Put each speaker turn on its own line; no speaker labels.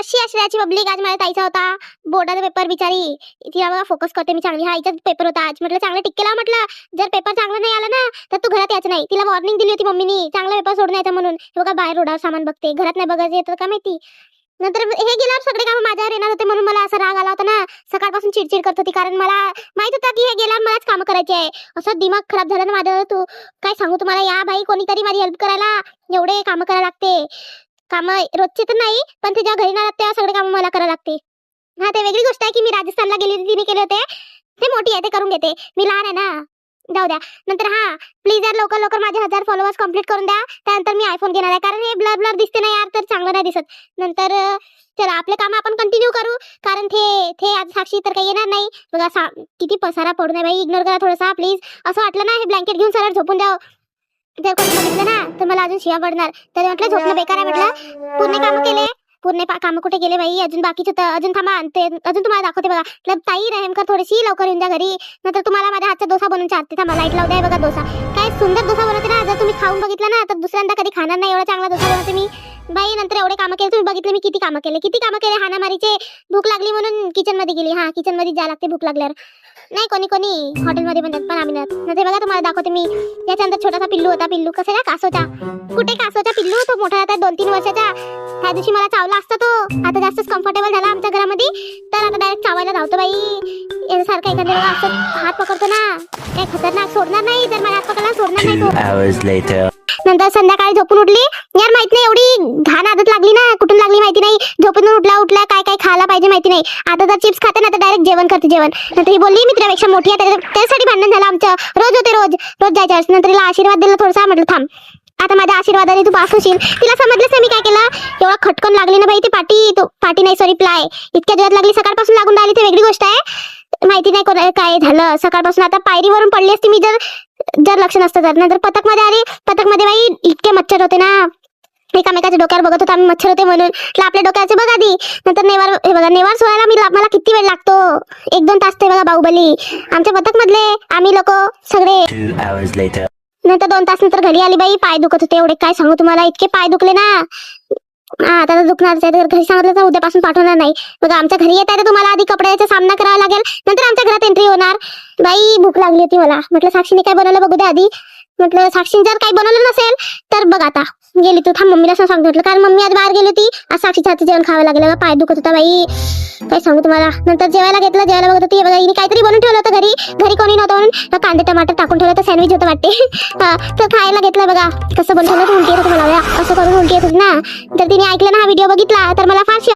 कशी आश्रयाची पब्लिक. आज माझ्या ताईचा होता बोर्डाचा पेपर. बिचारी तिला बघा फोकस करते मी चांगली. हा हिचाच पेपर होता आज. म्हटलं चांगलं टिक्के लाव. म्हटलं जर पेपर चांगला नाही आला ना तर तू घरात यायचं नाही. तिला वॉर्निंग दिली होती मम्मीनी चांगला पेपर सोडून यायचा म्हणून. हे बघा बाहेर रोडावर सामान बघते, घरात नाही बघायचं येतं का माहिती. नंतर हे गेल्यावर सगळे काम माझ्यावर येणार होते म्हणून मला असा राग आला होता ना. सकाळपासून चिडचिड करत होती कारण मला माहित होतं की हे गेल्यावर मलाच काम करायचे आहे. असं दिमाग खराब झालं ना माझं. तू काय सांगू तुम्हाला. या बाई कोणीतरी माझी हेल्प करायला. एवढे काम करायला लागते. काम रोजचे तर नाही पण ते जेव्हा घरी नाही तेव्हा सगळे काम मला करायला लागते. हा ते वेगळी गोष्ट आहे की मी राजस्थानला गेली तिने केले होते ते मोठी आहे ते करून घेते. मी लहान आहे ना. जाऊ द्या. नंतर हा प्लीज यार लवकर लवकर माझे 1000 फॉलोअर्स कंप्लीट करून द्या. त्यानंतर मी आयफोन घेणार आहे कारण हे ब्लर ब्लर दिसते ना यार तर चांगलं नाही दिसत. नंतर चला आपले काम आपण कंटिन्यू करू कारण ते आज साक्षी तर काही येणार नाही. बघा किती पसारा पडू नये बाई. इग्नोर करा थोडासा प्लीज. असं वाटलं ना हे ब्लँकेट घेऊन सरळ झोपून द्यावं. जर कोणी बघितलं ना तर मला अजून शिवा पडणार. तर म्हटलं झोपणं बेकार आहे. म्हटलं पूर्ण काम केले. पूर्ण काम कुठे गेले बाई. अजून बाकीचे अजून थांबा ते अजून तुम्हाला दाखवते बघा. मतलब ताई रहमकर थोडीशी लवकर येऊन द्या घरी. नंतर तुम्हाला माझ्या हातचा डोसा बनवून चालते. थांबा लाईट लावू द्या. बघा डोसा काय सुंदर डोसा बनवते ना. जर तुम्ही खाऊन बघितलं ना तर दुसऱ्यांदा कधी खाणार नाही. एवढा चांगला डोसा बनवते मी बाई. नंतर एवढे कामं केले तुम्ही बघितले मी किती कामं केले हानामारीचे. भूक लागली म्हणून किचन मध्ये गेली. हा किचन मध्ये जा लागते भूक लागल्यावर. नाही कोणी हॉटेलमध्ये बनतात पण आम्ही नाही. बघा तुम्हाला दाखवते मी. याच्यानंतर छोटासा पिल्लू होता. पिल्लू कसा कासोचा. कुठे कासोचा पिल्लू. तो मोठा होता 2-3 वर्षाचा. त्या दिवशी मला चावला असता तो. आता जास्तच कम्फर्टेबल झाला आमच्या घरामध्ये तर आता डायरेक्ट चावायला धावतो बाई. यासारखा एखाद्या असं हात पकडतो ना काय खतरनाक. सोडणार नाही. जर मला हात पकडला सोडणार नाही तो. नंतर संध्याकाळी झोपून उठली. यार माहित नाही एवढी घाण आदत लागली ना. कुठून लागली माहिती नाही. झोपून उठला काय काय खायला पाहिजे माहिती नाही. आता जर चिप्स खाते ना तर डायरेक्ट जेवण करते जेवण. नंतर ही बोलली मी तुझ्यापेक्षा मोठी आहे त्यासाठी भांडण झालं आमचं. रोज होते रोज जायच्या. नंतर तिला आशीर्वाद दिला थोडासा. म्हटलं थांब आता माझ्या आशीर्वादाने तू पास होशील. तिला समजलंच मी काय केलं. एवढा खटकन लागली ना बाई ती पाटी नाही सॉरी प्लाय. इतक्या दिवस लागली. सकाळपासून लागून राहिली ते वेगळी गोष्ट आहे. माहिती नाही काय झालं सकाळपासून. आता पायरीवरून पडली असती मी जर लक्ष नसतं तर. नंतर पथक मध्ये आली. पथक मध्ये बाई इतके मच्छर होते ना. एकामेकाच्या डोक्यावर बघत होता आम्ही. मच्छर होते म्हणून आपल्या डोक्याचे बघा आधी. नंतर हे बघा नेवार सोडायला मला किती वेळ लागतो. 1-2 तास ते बघा बाहुबली. आमच्या पथक मधले आम्ही लोक सगळे. नंतर 2 तास नंतर घरी आली बाई. पाय दुखत होते एवढे काय सांगू तुम्हाला. इतके पाय दुखले ना. आता दुखणार घरी सांगितलं तर उद्यापासून पाठवणार नाही. बघा आमच्या घरी येत आहे तर तुम्हाला आधी कपड्याचा सामना करावा लागेल. नंतर आमच्या घरात एंट्री होणार. बाई भूक लागली होती मला. म्हटलं साक्षीने काय बनवलं बघू द्या आधी. म्हटलं साक्षीने जर काही बनवलं नसेल तर बघ आता गेली तू थांब मम्मीला सांगतो म्हटलं कारण मम्मी आज बाहेर गेली होती. आज साक्षीच्या हाती जेवण खावं लागलं. पाय दुखत होता बाई काय सांगू तुम्हाला. नंतर जेवायला घेतलं. जेवायला बघत होती. बघा हिने काहीतरी बनवून ठेवलं होतं घरी कोणी नव्हतं म्हणून कांदे टमाटर टाकून ठेवलं होतं. सँडविच होतं वाटते. तर खायला घेतलं. बघा कसं बनवलं उलटी येत होतं मला. असं करून उलटी येत होती ना. तर तिने ऐकलं ना हा व्हिडिओ बघितला तर मला फार